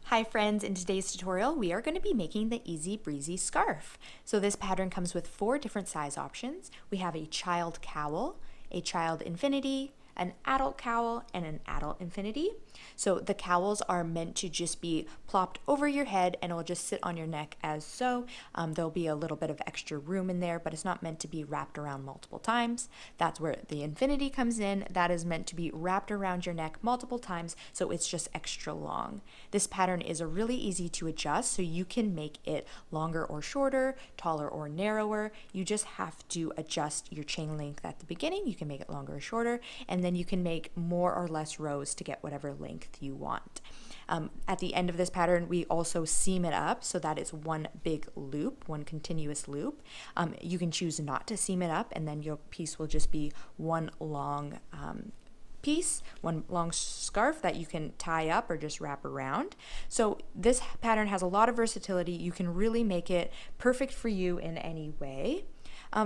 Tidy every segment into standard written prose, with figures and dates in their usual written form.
Hi friends, in today's tutorial we are going to be making the easy breezy scarf. So this pattern comes with 4 different size options. We have a child cowl, a child infinity, an adult cowl, and an adult infinity. So the cowls are meant to just be plopped over your head and it'll just sit on your neck as so. There'll be a little bit of extra room in there, but it's not meant to be wrapped around multiple times. That's where the infinity comes in. That is meant to be wrapped around your neck multiple times, so it's just extra long. This pattern is really easy to adjust, so you can make it longer or shorter, taller or narrower. You just have to adjust your chain length at the beginning. You can make it longer or shorter, and then you can make more or less rows to get whatever length you want. At the end of this pattern, we also seam it up so that it's one big loop, one continuous loop. You can choose not to seam it up, and then your piece will just be one long piece, one long scarf that you can tie up or just wrap around. So this pattern has a lot of versatility. You can really make it perfect for you in any way.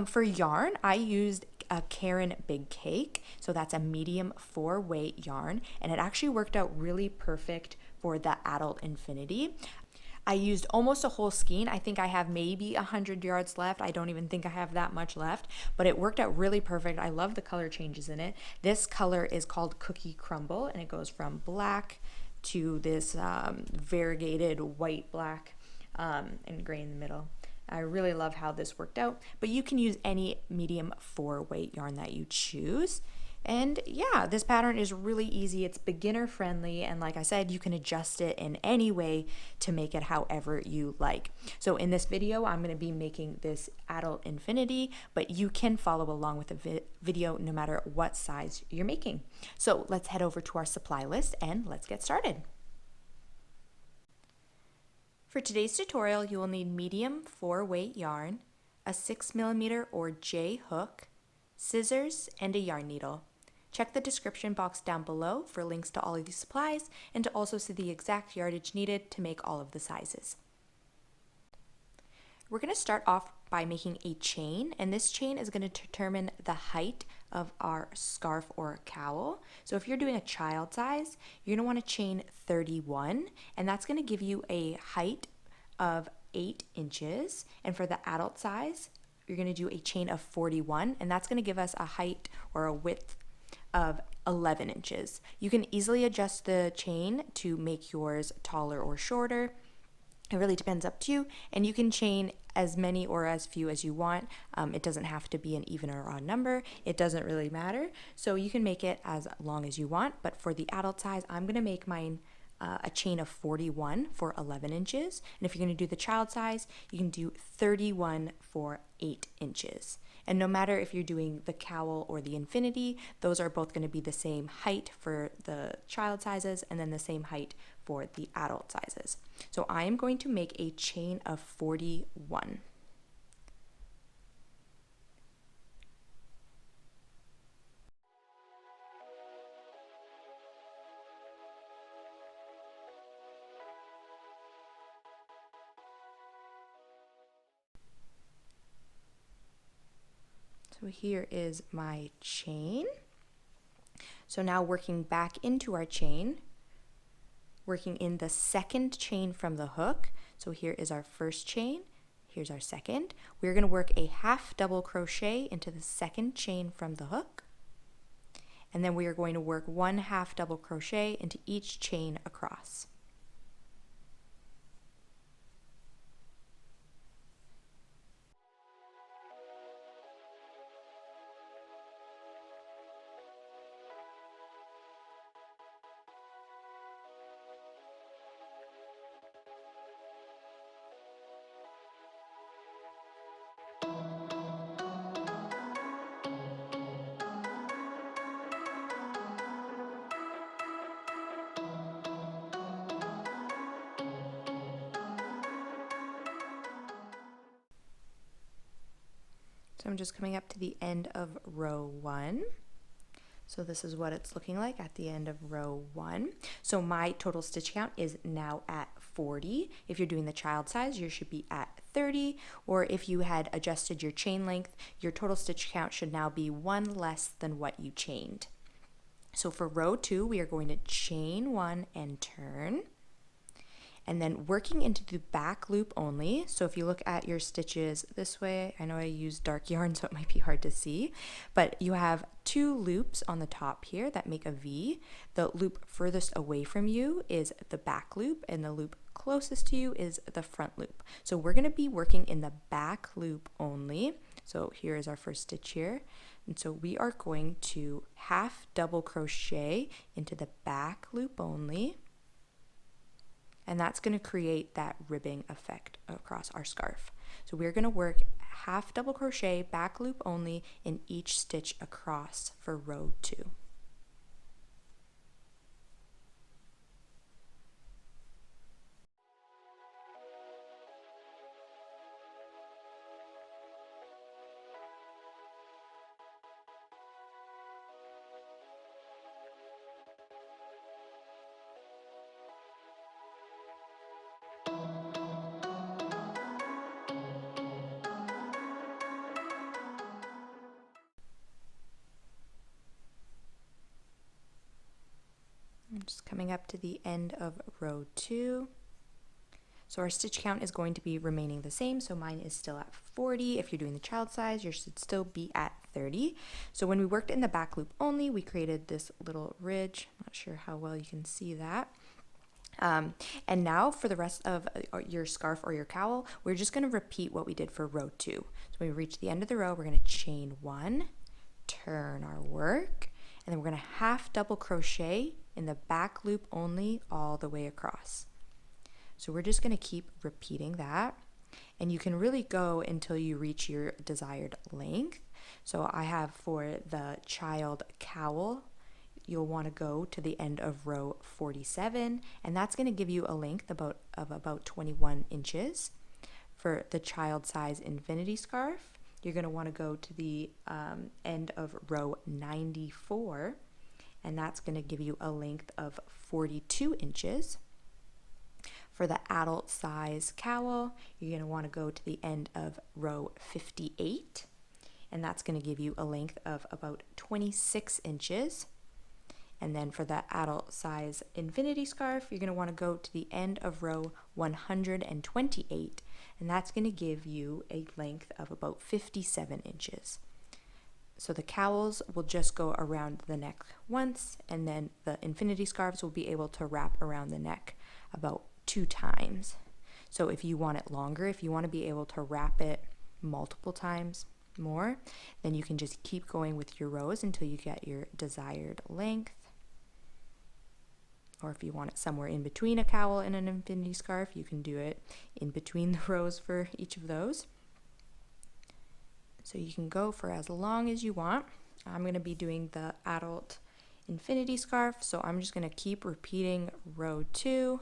For yarn, I used a Karen Big Cake, so that's a medium 4-weight yarn, and it actually worked out really perfect for the adult infinity. I used almost a whole skein. I think I have maybe 100 yards left. I don't even think I have that much left, but it worked out really perfect. I love the color changes in it. This color is called Cookie Crumble, and it goes from black to this variegated white black and gray in the middle. I really love how this worked out, but you can use any medium 4-weight yarn that you choose. And yeah, this pattern is really easy. It's beginner friendly, and like I said, you can adjust it in any way to make it however you like. So in this video, I'm going to be making this adult infinity, but you can follow along with the video no matter what size you're making. So let's head over to our supply list and let's get started. For today's tutorial, you will need medium 4-weight yarn, a 6mm or J hook, scissors, and a yarn needle. Check the description box down below for links to all of these supplies and to also see the exact yardage needed to make all of the sizes. We're going to start off by making a chain, and this chain is going to determine the height of our scarf or cowl. So if you're doing a child size, you're going to want to chain 31, and that's going to give you a height of 8 inches. And for the adult size, you're going to do a chain of 41, and that's going to give us a height or a width of 11 inches. You can easily adjust the chain to make yours taller or shorter. It really depends up to you, and you can chain as many or as few as you want. It doesn't have to be an even or odd number. It doesn't really matter. So you can make it as long as you want, but for the adult size, I'm going to make mine a chain of 41 for 11 inches. And if you're going to do the child size, you can do 31 for 8 inches. And no matter if you're doing the cowl or the infinity, those are both going to be the same height for the child sizes and then the same height for the adult sizes. So I am going to make a chain of 41. So here is my chain. So now working back into our chain, working in the second chain from the hook. So here is our first chain, here's our second. We're going to work a half double crochet into the second chain from the hook. And then we are going to work 1 half double crochet into each chain across. So I'm just coming up to the end of row 1. So this is what it's looking like at the end of row 1. So my total stitch count is now at 40. If you're doing the child size, you should be at 30, or if you had adjusted your chain length, your total stitch count should now be 1 less than what you chained. So for row 2, we are going to chain 1 and turn. and then working into the back loop only. So if you look at your stitches this way, I know I use dark yarn so it might be hard to see, but you have 2 loops on the top here that make a V. The loop furthest away from you is the back loop, and the loop closest to you is the front loop. So we're going to be working in the back loop only. So here is our first stitch here. And so we are going to half double crochet into the back loop only. And that's going to create that ribbing effect across our scarf. So we're going to work half double crochet, back loop only in each stitch across for row 2. I'm just coming up to the end of row 2. So our stitch count is going to be remaining the same. So mine is still at 40. If you're doing the child size, yours should still be at 30. So when we worked in the back loop only, we created this little ridge. I'm not sure how well you can see that. And now for the rest of your scarf or your cowl, we're just going to repeat what we did for row 2. So when we reach the end of the row, we're going to chain 1, turn our work, and then we're going to half double crochet in the back loop only all the way across. So we're just going to keep repeating that, and you can really go until you reach your desired length. So I have for the child cowl, you'll want to go to the end of row 47, and that's going to give you a length of about 21 inches. For the child size infinity scarf, you're going to want to go to the end of row 94, and that's going to give you a length of 42 inches. For the adult size cowl, you're going to want to go to the end of row 58, and that's going to give you a length of about 26 inches. And then for the adult size infinity scarf, you're going to want to go to the end of row 128, and that's going to give you a length of about 57 inches. So the cowls will just go around the neck once, and then the infinity scarves will be able to wrap around the neck about 2 times. So if you want it longer, if you want to be able to wrap it multiple times more, then you can just keep going with your rows until you get your desired length. Or if you want it somewhere in between a cowl and an infinity scarf, you can do it in between the rows for each of those. So you can go for as long as you want. I'm going to be doing the adult infinity scarf, so I'm just going to keep repeating row 2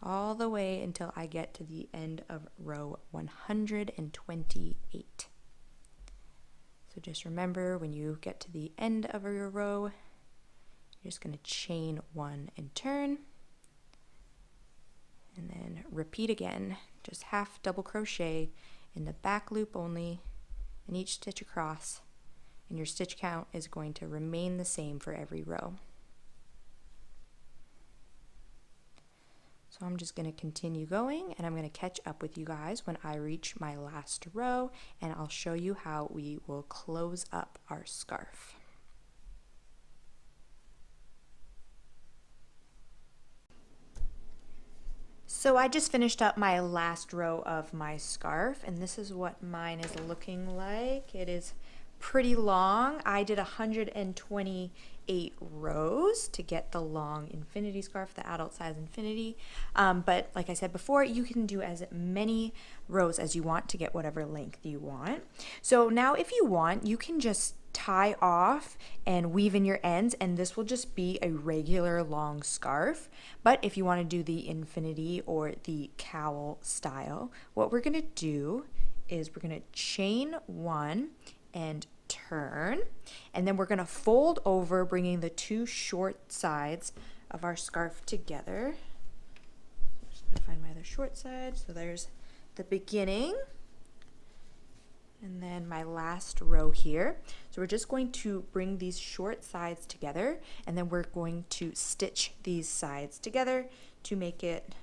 all the way until I get to the end of row 128. So just remember, when you get to the end of your row, you're just going to chain 1 and turn, and then repeat again. Just half double crochet in the back loop only in each stitch across, and your stitch count is going to remain the same for every row. So I'm just going to continue going, and I'm going to catch up with you guys when I reach my last row, and I'll show you how we will close up our scarf. So I just finished up my last row of my scarf, and this is what mine is looking like. It is pretty long. I did 128 rows to get the long infinity scarf, the adult size infinity. But like I said before, you can do as many rows as you want to get whatever length you want. So now if you want, you can just tie off and weave in your ends, and this will just be a regular long scarf. But if you want to do the infinity or the cowl style, what we're going to do is we're going to chain 1 and turn, and then we're going to fold over, bringing the 2 short sides of our scarf together. I'm just going to find my other short side. So there's the beginning, and then my last row here. So we're just going to bring these short sides together, and then we're going to stitch these sides together to make it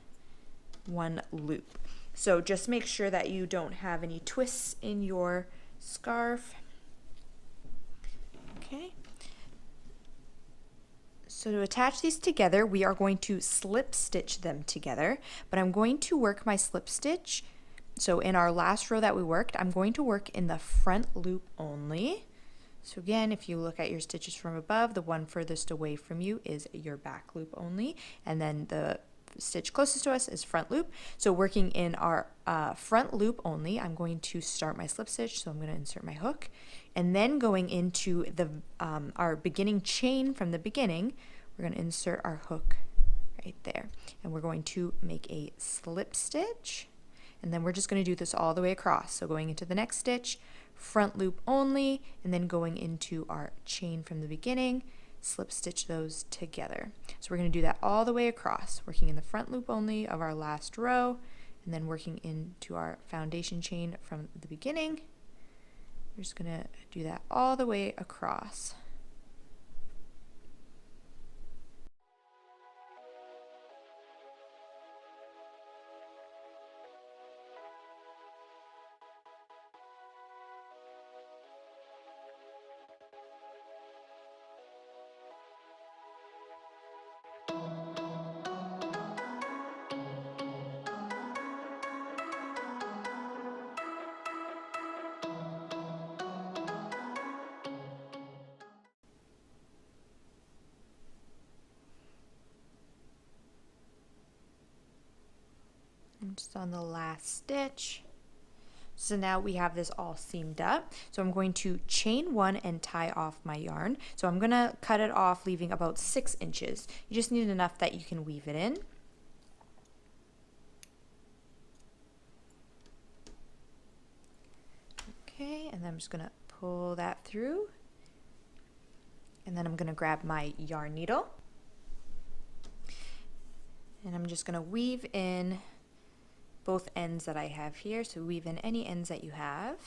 one loop. So just make sure that you don't have any twists in your scarf. Okay. So to attach these together, we are going to slip stitch them together, but I'm going to work my slip stitch. So in our last row that we worked, I'm going to work in the front loop only. So again, if you look at your stitches from above, the one furthest away from you is your back loop only, and then the stitch closest to us is front loop. So working in our front loop only, I'm going to start my slip stitch. So I'm going to insert my hook, and then going into the our beginning chain from the beginning, we're going to insert our hook right there, and we're going to make a slip stitch, and then we're just going to do this all the way across. So going into the next stitch, front loop only, and then going into our chain from the beginning, slip stitch those together. So we're going to do that all the way across, working in the front loop only of our last row, and then working into our foundation chain from the beginning. We're just going to do that all the way across. I'm just on the last stitch. So now we have this all seamed up. So I'm going to chain one and tie off my yarn. So I'm going to cut it off, leaving about 6 inches. You just need enough that you can weave it in. Okay, and then I'm just going to pull that through. And then I'm going to grab my yarn needle. And I'm just going to weave in both ends that I have here. So weave in any ends that you have.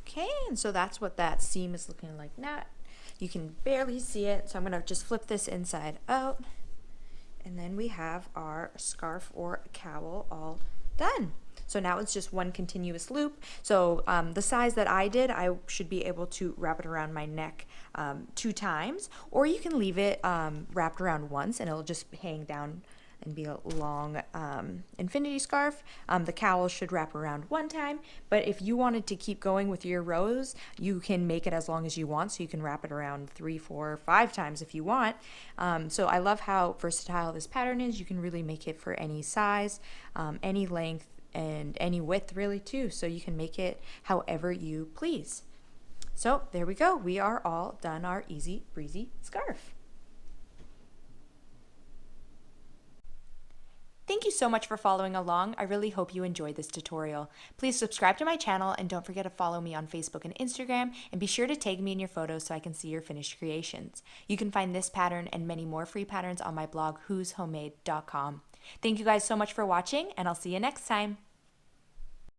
Okay, and so that's what that seam is looking like now. You can barely see it, so I'm going to just flip this inside out, and then we have our scarf or cowl all done. So now it's just one continuous loop. So the size that I did, I should be able to wrap it around my neck 2 times, or you can leave it wrapped around once and it'll just hang down and be a long infinity scarf. The cowl should wrap around 1 time, but if you wanted to keep going with your rows, you can make it as long as you want, so you can wrap it around 3, 4, 5 times if you want. So I love how versatile this pattern is. You can really make it for any size, any length, and any width really too, so you can make it however you please. So there we go, we are all done our easy breezy scarf. Thank you so much for following along. I really hope you enjoyed this tutorial. Please subscribe to my channel and don't forget to follow me on Facebook and Instagram, and be sure to tag me in your photos so I can see your finished creations. You can find this pattern and many more free patterns on my blog whoshomemade.com. Thank you guys so much for watching, and I'll see you next time.